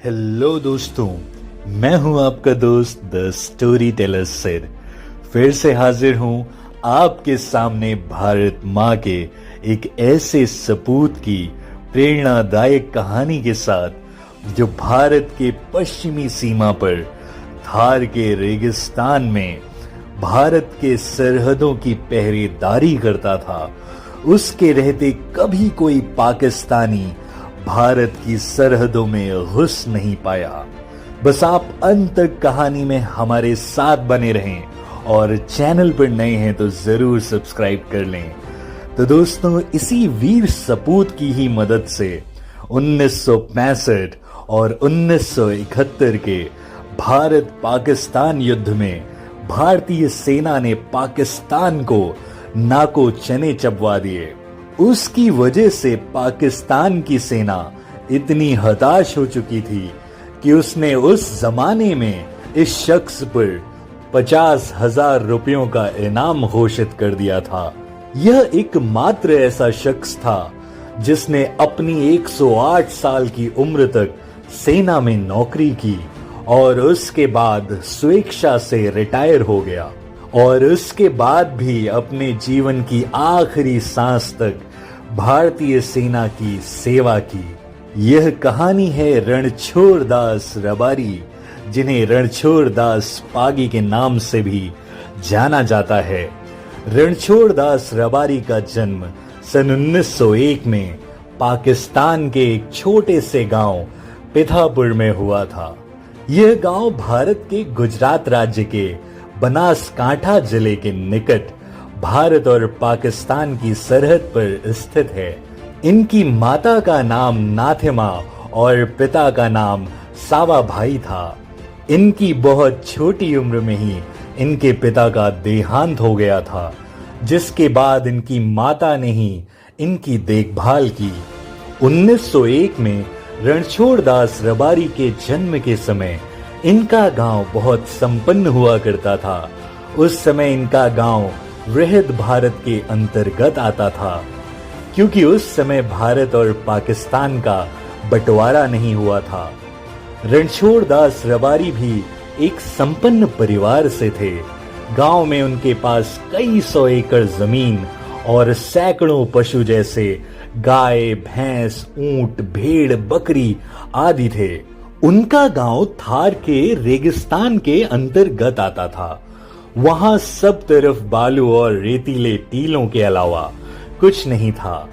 Hello दोस्तों, मैं हूं आपका दोस्त द स्टोरी टेलर सिर। फिर से हाजिर हूं आपके सामने भारत माँ के एक ऐसे सपूत की प्रेरणादायक कहानी के साथ जो भारत के पश्चिमी सीमा पर थार के रेगिस्तान में भारत के सरहदों की पहरेदारी करता था। उसके रहते कभी कोई पाकिस्तानी भारत की सरहदों में घुस नहीं पाया। बस आप अंत तक कहानी में हमारे साथ बने रहें और चैनल पर नए हैं तो जरूर सब्सक्राइब कर लें। तो दोस्तों, इसी वीर सपूत की ही मदद से 1965 और 1971 के भारत पाकिस्तान युद्ध में भारतीय सेना ने पाकिस्तान को नाको चने चबवा दिए। उसकी वजह से पाकिस्तान की सेना इतनी हताश हो चुकी थी कि उसने उस जमाने में इस शख्स पर 50,000 रुपयों का इनाम घोषित कर दिया था। यह एकमात्र ऐसा शख्स था जिसने अपनी 108 साल की उम्र तक सेना में नौकरी की और उसके बाद स्वेच्छा से रिटायर हो गया और उसके बाद भी अपने जीवन की आखिरी सांस तक भारतीय सेना की सेवा की। यह कहानी है रणछोड़ दास रबारी, जिन्हें रणछोड़ दास पागी के नाम से भी जाना जाता है। रणछोड़ दास रबारी का जन्म सन 1901 में पाकिस्तान के एक छोटे से गांव पिथापुर में हुआ था। यह गांव भारत के गुजरात राज्य के बनासकांठा जिले के निकट भारत और पाकिस्तान की सरहद पर स्थित है। इनकी माता का नाम नाथिमा और पिता का नाम सावा भाई था। इनकी बहुत छोटी उम्र में ही इनके पिता का देहांत हो गया था, जिसके बाद इनकी माता ने ही इनकी देखभाल की। 1901 में रणछोड़ दास रबारी के जन्म के समय इनका गांव बहुत संपन्न हुआ करता था। उस समय इनका गांव वृहद भारत के अंतर्गत आता था, क्योंकि उस समय भारत और पाकिस्तान का बंटवारा नहीं हुआ था। रणछोड़ दास रबारी भी एक संपन्न परिवार से थे। गांव में उनके पास कई सौ एकड़ जमीन और सैकड़ों पशु जैसे गाय, भैंस, ऊंट, भेड़, बकरी आदि थे। उनका गांव थार के रेगिस्तान के अंतर्गत आता था। वहां सब तरफ बालू और रेतीले टीलों के अलावा कुछ नहीं था,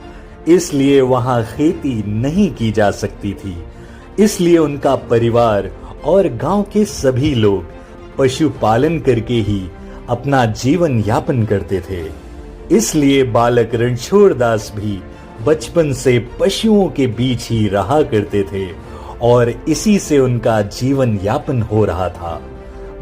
इसलिए वहां खेती नहीं की जा सकती थी। इसलिए उनका परिवार और गांव के सभी लोग पशुपालन करके ही अपना जीवन यापन करते थे। इसलिए बालक रणछोड़ दास भी बचपन से पशुओं के बीच ही रहा करते थे और इसी से उनका जीवन यापन हो रहा था।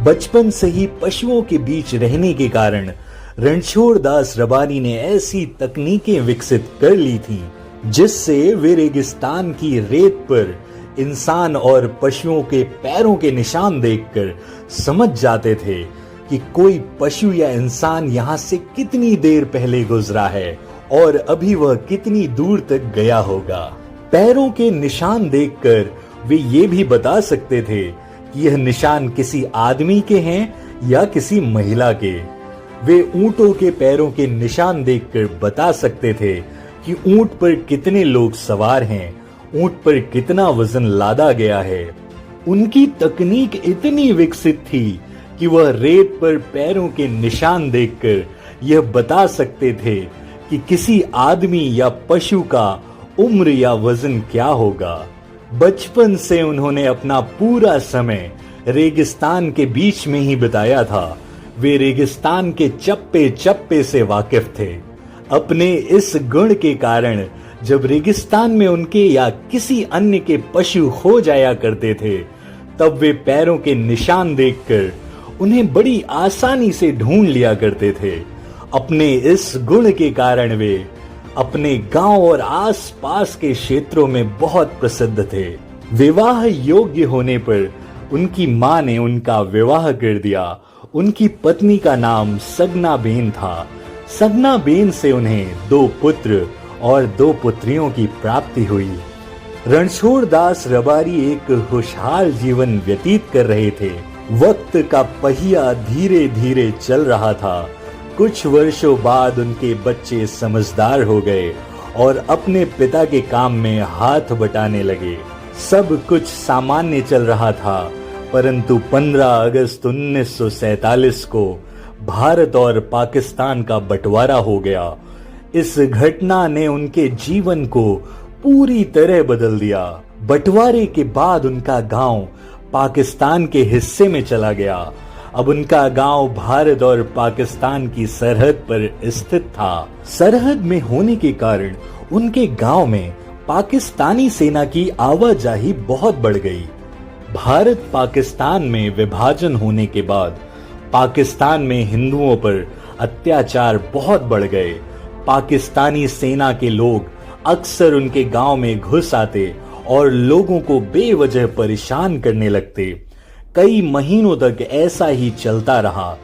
बचपन से ही पशुओं के बीच रहने के कारण रणछोड़ दास रबारी ने ऐसी तकनीकें विकसित कर ली थी जिससे वे रेगिस्तान की रेत पर इंसान और पशुओं के पैरों के निशान देखकर समझ जाते थे कि कोई पशु या इंसान यहाँ से कितनी देर पहले गुजरा है और अभी वह कितनी दूर तक गया होगा। पैरों के निशान देखकर वे ये भी बता सकते थे कि यह निशान किसी आदमी के हैं या किसी महिला के। वे ऊंटों के पैरों के निशान देखकर बता सकते थे कि ऊंट पर कितने लोग सवार हैं, ऊंट पर कितना वजन लादा गया है। उनकी तकनीक इतनी विकसित थी कि वह रेत पर पैरों के निशान देखकर यह बता सकते थे कि किसी आदमी या पशु का उम्र या वजन क्या होगा। बचपन से उन्होंने अपना पूरा समय रेगिस्तान के बीच में ही बिताया था। वे रेगिस्तान के चप्पे चप्पे से वाकिफ थे। अपने इस गुण के कारण जब रेगिस्तान में उनके या किसी अन्य के पशु खो जाया करते थे, तब वे पैरों के निशान देखकर उन्हें बड़ी आसानी से ढूंढ लिया करते थे। अपने इस गुण के कारण वे अपने गांव और आसपास के क्षेत्रों में बहुत प्रसिद्ध थे। विवाह योग्य होने पर उनकी मां ने उनका विवाह कर दिया। उनकी पत्नी का नाम सगना बेन था। सगना बेन से उन्हें 2 पुत्र और 2 पुत्रियों की प्राप्ति हुई। रणछोड़ दास रबारी एक खुशहाल जीवन व्यतीत कर रहे थे। वक्त का पहिया धीरे धीरे चल रहा था। कुछ वर्षों बाद उनके बच्चे समझदार हो गए और अपने पिता के काम में हाथ बटाने लगे। सब कुछ सामान्य चल रहा था, परंतु 15 अगस्त 1947 को भारत और पाकिस्तान का बंटवारा हो गया। इस घटना ने उनके जीवन को पूरी तरह बदल दिया। बंटवारे के बाद उनका गांव पाकिस्तान के हिस्से में चला गया। अब उनका गांव भारत और पाकिस्तान की सरहद पर स्थित था। सरहद में होने के कारण उनके गांव में पाकिस्तानी सेना की आवाजाही बहुत बढ़ गई। भारत पाकिस्तान में विभाजन होने के बाद पाकिस्तान में हिंदुओं पर अत्याचार बहुत बढ़ गए। पाकिस्तानी सेना के लोग अक्सर उनके गांव में घुस आते और लोगों को बेवजह परेशान करने लगते। कई महीनों तक ऐसा ही चलता रहा।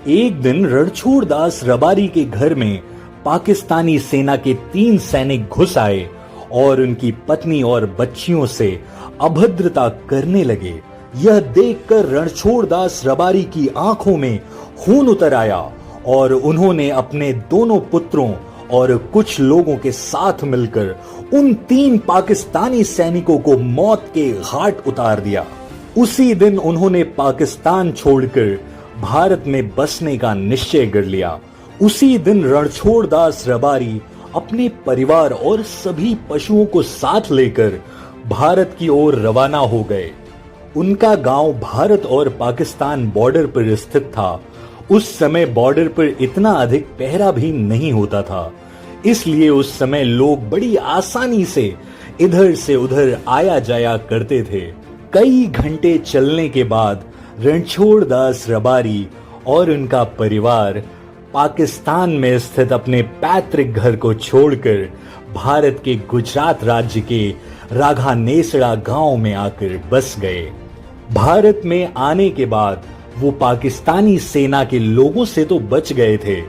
एक दिन रणछोड़ दास रबारी के घर में पाकिस्तानी सेना के 3 सैनिक घुस आए और उनकी पत्नी और बच्चियों से अभद्रता करने लगे। यह देखकर रणछोड़ दास रबारी की आंखों में खून उतर आया और उन्होंने अपने दोनों पुत्रों और कुछ लोगों के साथ मिलकर उन 3 पाकिस्तानी सैनिकों को मौत के घाट उतार दिया। उसी दिन उन्होंने पाकिस्तान छोड़कर भारत में बसने का निश्चय कर लिया। उसी दिन रणछोड़ दास रबारी अपने परिवार और सभी पशुओं को साथ लेकर भारत की ओर रवाना हो गए। उनका गांव भारत और पाकिस्तान बॉर्डर पर स्थित था। उस समय बॉर्डर पर इतना अधिक पहरा भी नहीं होता था, इसलिए उस समय लोग बड़ी आसानी से इधर से उधर आया जाया करते थे। कई घंटे चलने के बाद रणछोड़ दास रबारी और उनका परिवार पाकिस्तान में स्थित अपने पैतृक घर को छोड़कर भारत के गुजरात राज्य के राघानेसड़ा गांव में आकर बस गए। भारत में आने के बाद वो पाकिस्तानी सेना के लोगों से तो बच गए थे,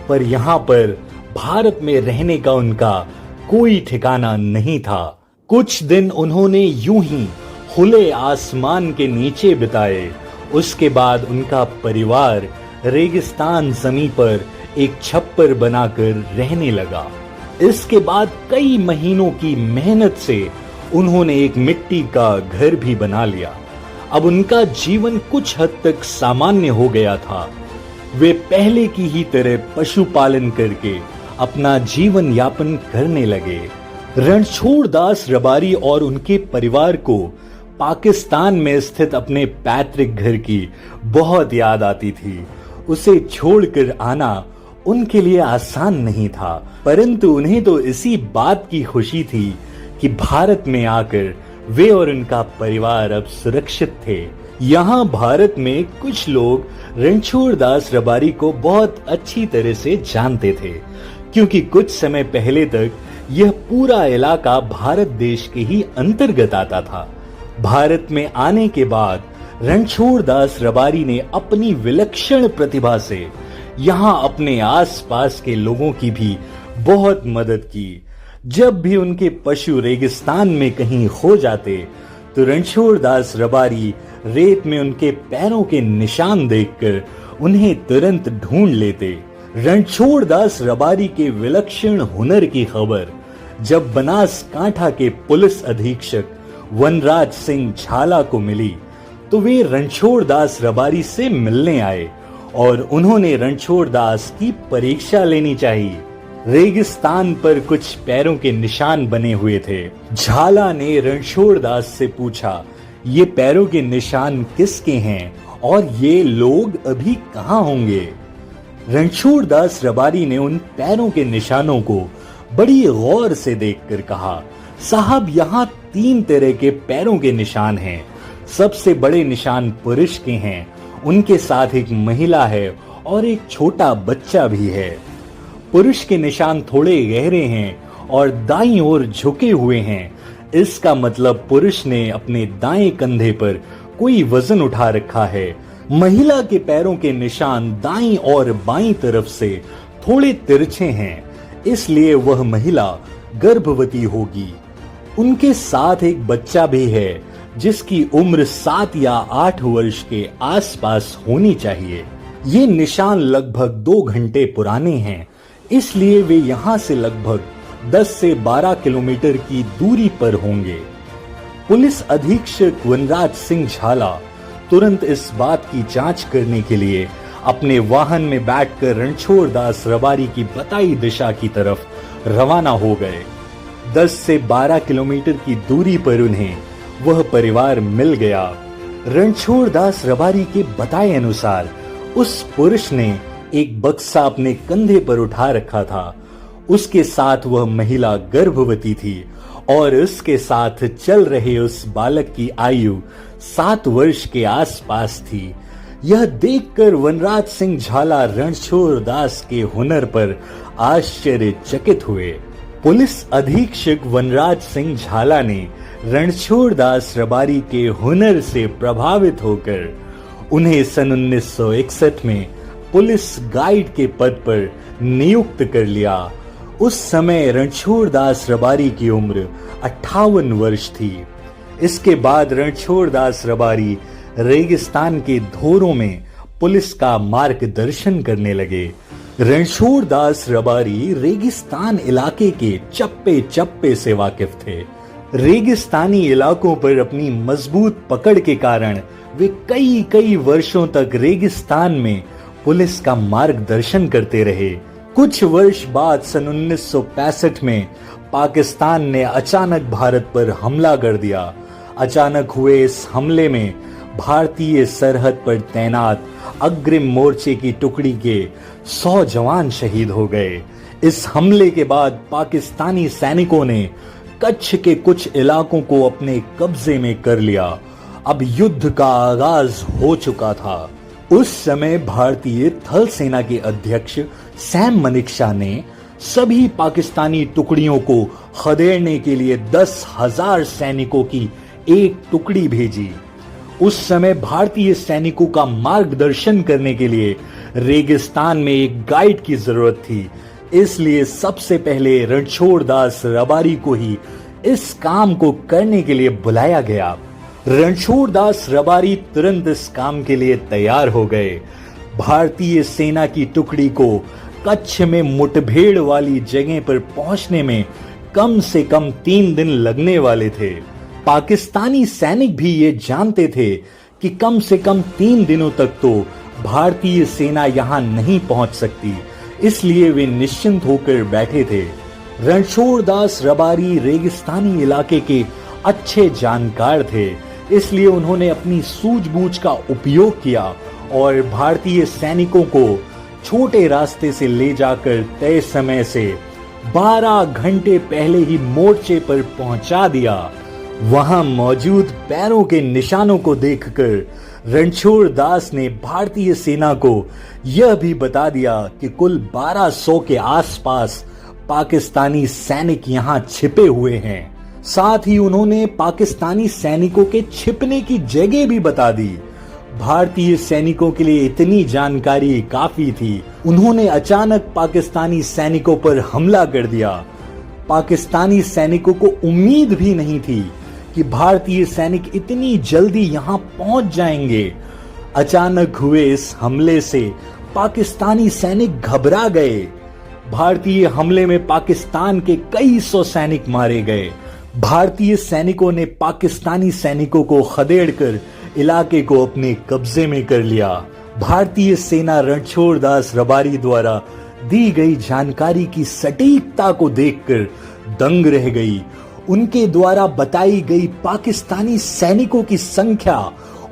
पर यहाँ पर भारत में रहने का उनका कोई ठिकाना नहीं था। कुछ दिन उन्होंने यूं ही खुले आसमान के नीचे बिताए। उसके बाद उनका परिवार रेगिस्तान जमीन पर एक छप्पर बनाकर रहने लगा। इसके बाद कई महीनों की मेहनत से उन्होंने एक मिट्टी का घर भी बना लिया। अब उनका जीवन कुछ हद तक सामान्य हो गया था। वे पहले की ही तरह पशुपालन करके अपना जीवन यापन करने लगे। रणछोड़ दास रबारी और उनके परिवार को पाकिस्तान में स्थित अपने पैतृक घर की बहुत याद आती थी। उसे छोड़कर आना उनके लिए आसान नहीं था, परंतु उन्हें तो इसी बात की खुशी थी कि भारत में आकर वे और उनका परिवार अब सुरक्षित थे। यहाँ भारत में कुछ लोग रणछोड़ दास रबारी को बहुत अच्छी तरह से जानते थे, क्योंकि कुछ समय पहले तक यह पूरा इलाका भारत देश के ही अंतर्गत आता था। भारत में आने के बाद रणछोड़ दास रबारी ने अपनी विलक्षण प्रतिभा से यहाँ अपने आसपास के लोगों की भी बहुत मदद की। जब भी उनके पशु रेगिस्तान में कहीं खो जाते तो रणछोड़ दास रबारी रेत में उनके पैरों के निशान देखकर उन्हें तुरंत ढूंढ लेते। रणछोड़ दास रबारी के विलक्षण हुनर की खबर जब बनासकांठा के पुलिस अधीक्षक वनराज सिंह झाला को मिली तो वे रणछोड़ दास रबारी से मिलने आए और उन्होंने रणछोड़ दास की परीक्षा लेनी चाहिए। रेगिस्तान पर कुछ पैरों के निशान बने हुए थे। झाला ने रणछोड़ दास से पूछा, ये पैरों के निशान किसके हैं और ये लोग अभी कहाँ होंगे? रणछोड़ दास रबारी ने उन पैरों के निशानों को बड़ी गौर से देखकर कहा, साहब यहाँ 3 तरह के पैरों के निशान हैं। सबसे बड़े निशान पुरुष के हैं, उनके साथ एक महिला है और एक छोटा बच्चा भी है। पुरुष के निशान थोड़े गहरे हैं और दाईं ओर झुके हुए हैं। इसका मतलब पुरुष ने अपने दाएं कंधे पर कोई वजन उठा रखा है। महिला के पैरों के निशान दाईं और बाईं तरफ से थोड़े तिरछे हैं, इसलिए वह महिला गर्भवती होगी। उनके साथ एक बच्चा भी है जिसकी उम्र 7 या 8 वर्ष के आसपास होनी चाहिए। ये निशान लगभग 2 घंटे पुराने हैं, इसलिए वे यहाँ से लगभग 10 से 12 किलोमीटर की दूरी पर होंगे। पुलिस अधीक्षक वनराज सिंह झाला तुरंत इस बात की जांच करने के लिए अपने वाहन में बैठकर रणछोड़ दास रबारी की बताई दिशा की तरफ रवाना हो गए। 10 से 12 किलोमीटर की दूरी पर उन्हें वह परिवार मिल गया। रणछोड़ दास रबारी के बताए अनुसार उस पुरुष ने एक बक्सा अपने कंधे पर उठा रखा था। उसके साथ वह महिला गर्भवती थी और उसके साथ चल रहे उस बालक की आयु 7 वर्ष के आसपास थी। यह देखकर वनराज सिंह झाला रणछोड़ दास के हुनर पर आश्चर्यचकित हुए। पुलिस अधीक्षक वनराज सिंह झाला ने रणछोड़ दास रबारी के हुनर से प्रभावित होकर उन्हें सन 1961 में पुलिस गाइड के पद पर नियुक्त कर लिया। उस समय रणछोड़ दास रबारी की उम्र 58 वर्ष थी। इसके बाद रणछोड़ दास रबारी रेगिस्तान के धोरों में पुलिस का मार्गदर्शन करने लगे। रणछोड़ दास रबारी रेगिस्तान इलाके के चप्पे चप्पे से वाकिफ थे। रेगिस्तानी इलाकों पर अपनी मजबूत पकड़ के कारण वे कई कई वर्षों तक रेगिस्तान में पुलिस का मार्गदर्शन करते रहे। कुछ वर्ष बाद सन 1965 में पाकिस्तान ने अचानक भारत पर हमला कर दिया। अचानक हुए इस हमले में भारतीय सरहद पर तैनात अग्रिम मोर्चे की टुकड़ी के 100 जवान शहीद हो गए। इस हमले के बाद पाकिस्तानी सैनिकों ने कच्छ के कुछ इलाकों को अपने कब्जे में कर लिया। अब युद्ध का आगाज हो चुका था। उस समय भारतीय थल सेना के अध्यक्ष सैम मनेकशॉ ने सभी पाकिस्तानी टुकड़ियों को खदेड़ने के लिए 10,000 सैनिकों की एक टुकड़ी भेजी। उस समय भारतीय सैनिकों का मार्गदर्शन करने के लिए रेगिस्तान में एक गाइड की जरूरत थी, इसलिए सबसे पहले रणछोड़ दास रबारी को ही इस काम को करने के लिए बुलाया गया। रणछोड़ दास रबारी तुरंत इस काम के लिए तैयार हो गए। भारतीय सेना की टुकड़ी को कच्छ में मुठभेड़ वाली जगह पर पहुंचने में कम से कम 3 दिन लगने वाले थे। पाकिस्तानी सैनिक भी ये जानते थे कि कम से कम 3 दिनों तक तो भारतीय सेना यहां नहीं पहुंच सकती, इसलिए वे निश्चिंत होकर बैठे थे। रणछोड़ दास रबारी रेगिस्तानी इलाके के अच्छे जानकार थे, इसलिए उन्होंने अपनी सूझबूझ का उपयोग किया और भारतीय सैनिकों को छोटे रास्ते से ले जाकर तय समय से 12 घंटे पहले ही मोर्चे पर पहुंचा दिया। वहां मौजूद पैरों के निशानों को देखकर रणछोड़ दास ने भारतीय सेना को यह भी बता दिया कि कुल 1200 के आसपास पाकिस्तानी सैनिक यहां छिपे हुए हैं। साथ ही उन्होंने पाकिस्तानी सैनिकों के छिपने की जगह भी बता दी। भारतीय सैनिकों के लिए इतनी जानकारी काफी थी। उन्होंने अचानक पाकिस्तानी सैनिकों पर हमला कर दिया। पाकिस्तानी सैनिकों को उम्मीद भी नहीं थी कि भारतीय सैनिक इतनी जल्दी यहां पहुंच जाएंगे। अचानक हुए इस हमले से पाकिस्तानी सैनिक घबरा गए। भारतीय हमले में पाकिस्तान के कई सौ सैनिक मारे गए। भारतीय सैनिकों ने पाकिस्तानी सैनिकों को खदेड़कर इलाके को अपने कब्जे में कर लिया। भारतीय सेना रणछोड़ दास रबारी द्वारा दी गई जानकारी की सटीकता को देखकर दंग रह गई। उनके द्वारा बताई गई पाकिस्तानी सैनिकों की संख्या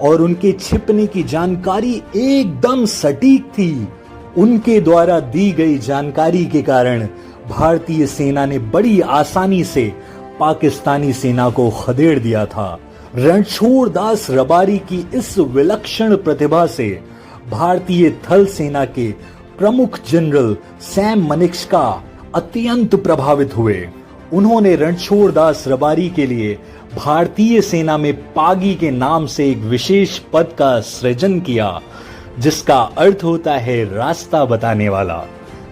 और उनके छिपने की जानकारी एकदम सटीक थी। उनके द्वारा दी गई जानकारी के कारण भारतीय सेना ने बड़ी आसानी से पाकिस्तानी सेना को खदेड़ दिया था। रणछोड़ दास रबारी की इस विलक्षण प्रतिभा से भारतीय थल सेना के प्रमुख जनरल सैम मनेकशॉ अत्यंत प्रभावित हुए। उन्होंने रणछोड़ दास रबारी के लिए भारतीय सेना में पागी के नाम से एक विशेष पद का सृजन किया, जिसका अर्थ होता है रास्ता बताने वाला।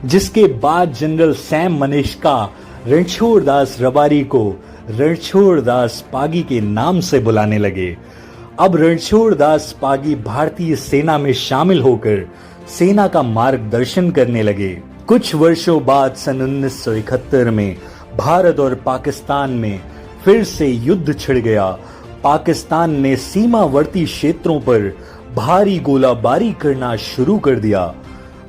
जिसके बाद जनरल सैम मनेकशॉ रणछोड़ दास रबारी को रणछोड़ दास पागी के नाम से बुलाने लगे। अब रणछोड़ दास पागी भारतीय सेना में शामिल होकर सेना का मार्गदर्शन करने लगे। कुछ वर्षों बाद सन 1971 में भारत और पाकिस्तान में फिर से युद्ध छिड़ गया। पाकिस्तान ने सीमावर्ती क्षेत्रों पर भारी गोलाबारी करना शुरू कर दिया।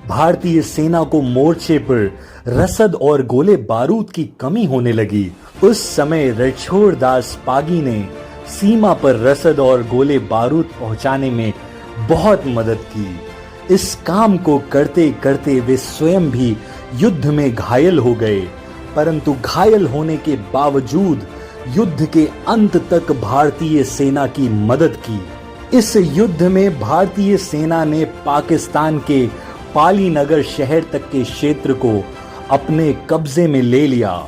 भारतीय सेना को मोर्चे पर रसद और गोले बारूद की कमी होने लगी। उस समय रणछोड़ दास पागी ने सीमा पर रसद और गोले बारूद पहुंचाने में बहुत मदद की। इस काम को करते करते वे स्वयं भी युद्ध में घायल हो गए, परंतु घायल होने के बावजूद युद्ध के अंत तक भारतीय सेना की मदद की। इस युद्ध में भारतीय सेना ने पाकिस्तान के पाली नगर शहर तक के क्षेत्र को अपने कब्जे में ले लिया।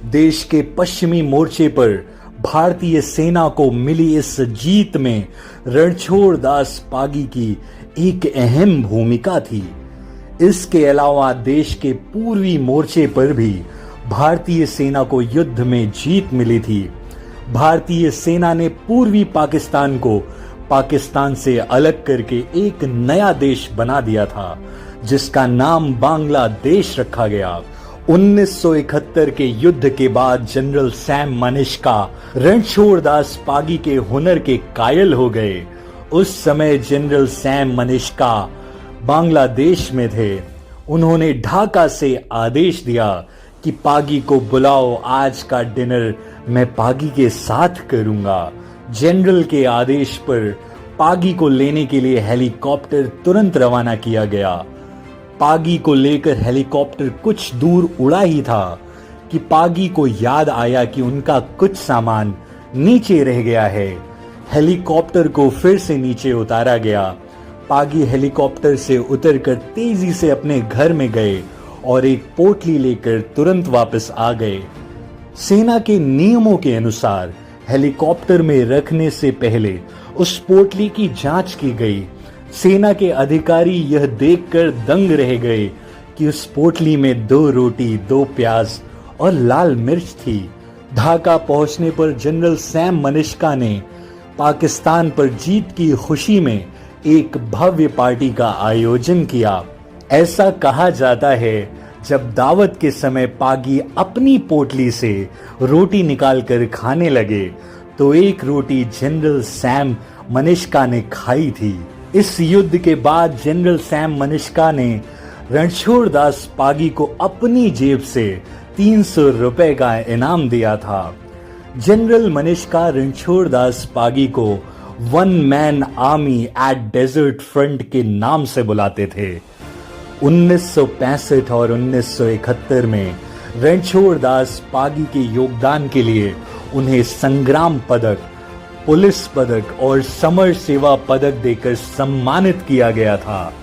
देश के पश्चिमी मोर्चे पर भारतीय सेना को मिली इस जीत में रणछोड़ दास पागी की एक अहम भूमिका थी। इसके अलावा देश के पूर्वी मोर्चे पर भी भारतीय सेना को युद्ध में जीत मिली थी। भारतीय सेना ने पूर्वी पाकिस्तान को पाकिस्तान से अलग करके एक नया देश बना दिया था, जिसका नाम बांग्लादेश रखा गया। 1971 के युद्ध के बाद जनरल सैम मनिष्का रणछोड़ दास पागी के हुनर के कायल हो गए। उस समय जनरल सैम मनिष्का बांग्लादेश में थे। उन्होंने ढाका से आदेश दिया कि पागी को बुलाओ, आज का डिनर मैं पागी के साथ करूंगा। जनरल के आदेश पर पागी को लेने के लिए हेलीकॉप्टर तुरंत रवाना किया गया। पागी को लेकर हेलीकॉप्टर कुछ दूर उड़ा ही था कि पागी को याद आया कि उनका कुछ सामान नीचे रह गया है। हेलीकॉप्टर को फिर से नीचे उतारा गया। पागी हेलीकॉप्टर से उतरकर तेजी से अपने घर में गए और एक पोटली लेकर तुरंत वापस आ गए। सेना के नियमों के अनुसार हेलीकॉप्टर में रखने से पहले उस पोटली की जांच की गई। सेना के अधिकारी यह देखकर दंग रह गए कि उस पोटली में 2 रोटी, 2 प्याज और लाल मिर्च थी। ढाका पहुंचने पर जनरल सैम मनिष्का ने पाकिस्तान पर जीत की खुशी में एक भव्य पार्टी का आयोजन किया। ऐसा कहा जाता है, जब दावत के समय पागी अपनी पोटली से रोटी निकालकर खाने लगे तो एक रोटी जनरल सैम मनिष्का ने खाई थी। इस युद्ध के बाद जनरल सैम मनिष्का ने रणछोड़ दास पागी को अपनी जेब से 300 रुपए का इनाम दिया था। जनरल मनिष्का रणछोड़ दास पागी को 1 man army at desert front के नाम से बुलाते थे। 1965 और 1971 में रणछोड़ दास पागी के योगदान के लिए उन्हें संग्राम पदक, पुलिस पदक और समर सेवा पदक देकर सम्मानित किया गया था।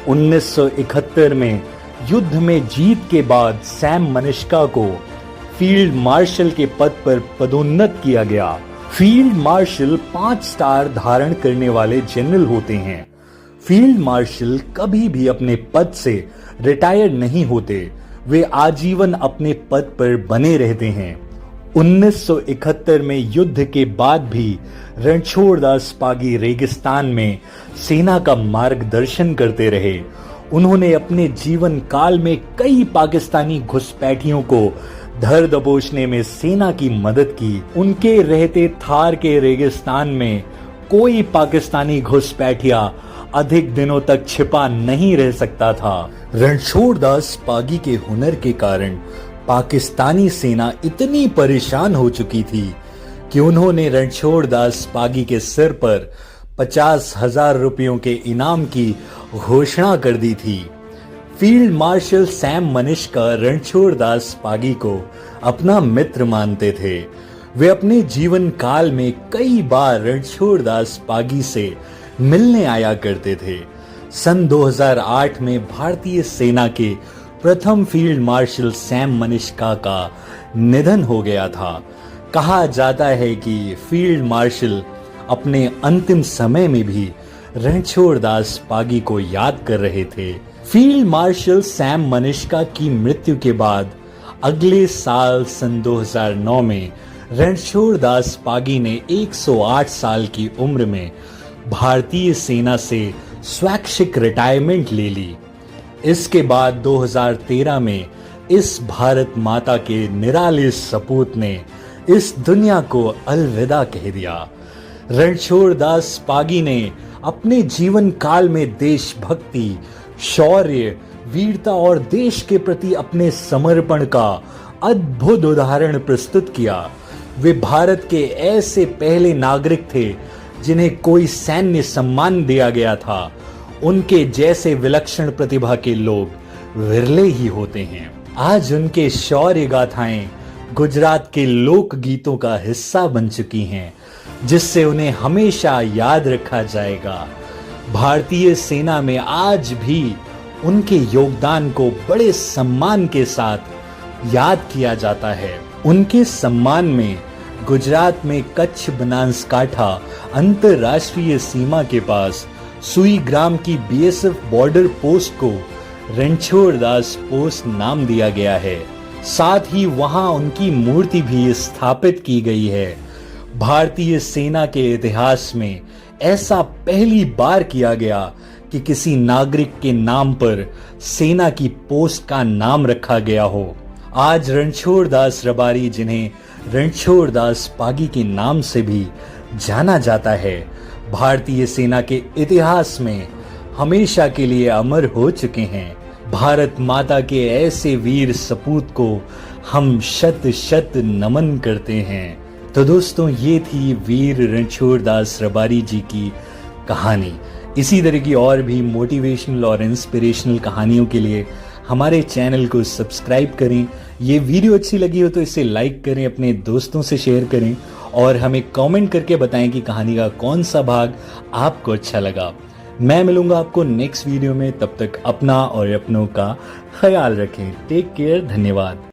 1971 में युद्ध में जीत के बाद सैम मनिष्का को फील्ड मार्शल के पद पर पदोन्नत किया गया। फील्ड मार्शल 5 स्टार धारण करने वाले जनरल होते हैं। फील्ड मार्शल कभी भी अपने पद से रिटायर नहीं होते, वे आजीवन अपने पद पर बने रहते हैं। 1971 में युद्ध के बाद भी रणछोड़ दास पागी रेगिस्तान में सेना का मार्गदर्शन करते रहे। उन्होंने अपने जीवन काल में कई पाकिस्तानी घुसपैठियों को धर दबोचने में सेना की मदद की। उनके रहते थार के रेगिस्तान में कोई पाकिस्तानी घुसपैठिया अधिक दिनों तक छिपा नहीं रह सकता था। रणछोड़ दास पागी के हुनर के कारण पाकिस्तानी सेना इतनी परेशान हो चुकी थी कि उन्होंने रणछोड़ दास पागी के सिर पर 50,000 रुपयों के इनाम की घोषणा कर दी थी। Field marshal Sam मनिष्का Ranchhod Das Pagi को अपना मित्र मानते थे। वे अपने जीवन काल में कई बार रणछोड़ दास पागी से मिलने आया करते थे। सन 2008 में भारतीय सेना के प्रथम फील्ड मार्शल सैम मनिष्का का निधन हो गया था। कहा जाता है कि फील्ड मार्शल अपने अंतिम समय में भी रणछोड़ दास पागी को याद कर रहे थे। फील्ड मार्शल सैम मनिष्का की मृत्यु के बाद अगले साल सन 2009 में रणछोड़ दास पागी ने 108 साल की उम्र में भारतीय सेना से स्वैच्छिक रिटायरमेंट ले ली। इसके बाद 2013 में इस भारत माता के निराले सपूत ने इस दुनिया को अलविदा कह दिया। रणछोड़ दास पागी ने अपने जीवन काल में देशभक्ति, शौर्य, वीरता और देश के प्रति अपने समर्पण का अद्भुत उदाहरण प्रस्तुत किया। वे भारत के ऐसे पहले नागरिक थे जिन्हें कोई सैन्य सम्मान दिया गया था। उनके जैसे विलक्षण प्रतिभा के लोग विरले ही होते हैं। आज उनके शौर्य गाथाएं गुजरात के लोक गीतों का हिस्सा बन चुकी हैं, जिससे उन्हें हमेशा याद रखा जाएगा। भारतीय सेना में आज भी उनके योगदान को बड़े सम्मान के साथ याद किया जाता है। उनके सम्मान में गुजरात में कच्छ बनासकांठा अंतरराष्ट्रीय सीमा के पास सुई ग्राम की बीएसएफ बॉर्डर पोस्ट को रणछोड़ दास पोस्ट नाम दिया गया है। साथ ही वहां उनकी मूर्ति भी स्थापित की गई है। भारतीय सेना के इतिहास में ऐसा पहली बार किया गया कि किसी नागरिक के नाम पर सेना की पोस्ट का नाम रखा गया हो। आज रणछोड़ दास रबारी, जिन्हें रणछोड़ दास पागी के नाम से भी जाना जाता है, भारतीय सेना के इतिहास में हमेशा के लिए अमर हो चुके हैं। भारत माता के ऐसे वीर सपूत को हम शत शत नमन करते हैं। तो दोस्तों, ये थी वीर रणछोड़ दास रबारी जी की कहानी। इसी तरह की और भी मोटिवेशनल और इंस्पिरेशनल कहानियों के लिए हमारे चैनल को सब्सक्राइब करें। ये वीडियो अच्छी लगी हो तो इसे लाइक करें, अपने दोस्तों से शेयर करें और हमें कमेंट करके बताएं कि कहानी का कौन सा भाग आपको अच्छा लगा। मैं मिलूंगा आपको नेक्स्ट वीडियो में। तब तक अपना और अपनों का ख्याल रखें। Take care. धन्यवाद।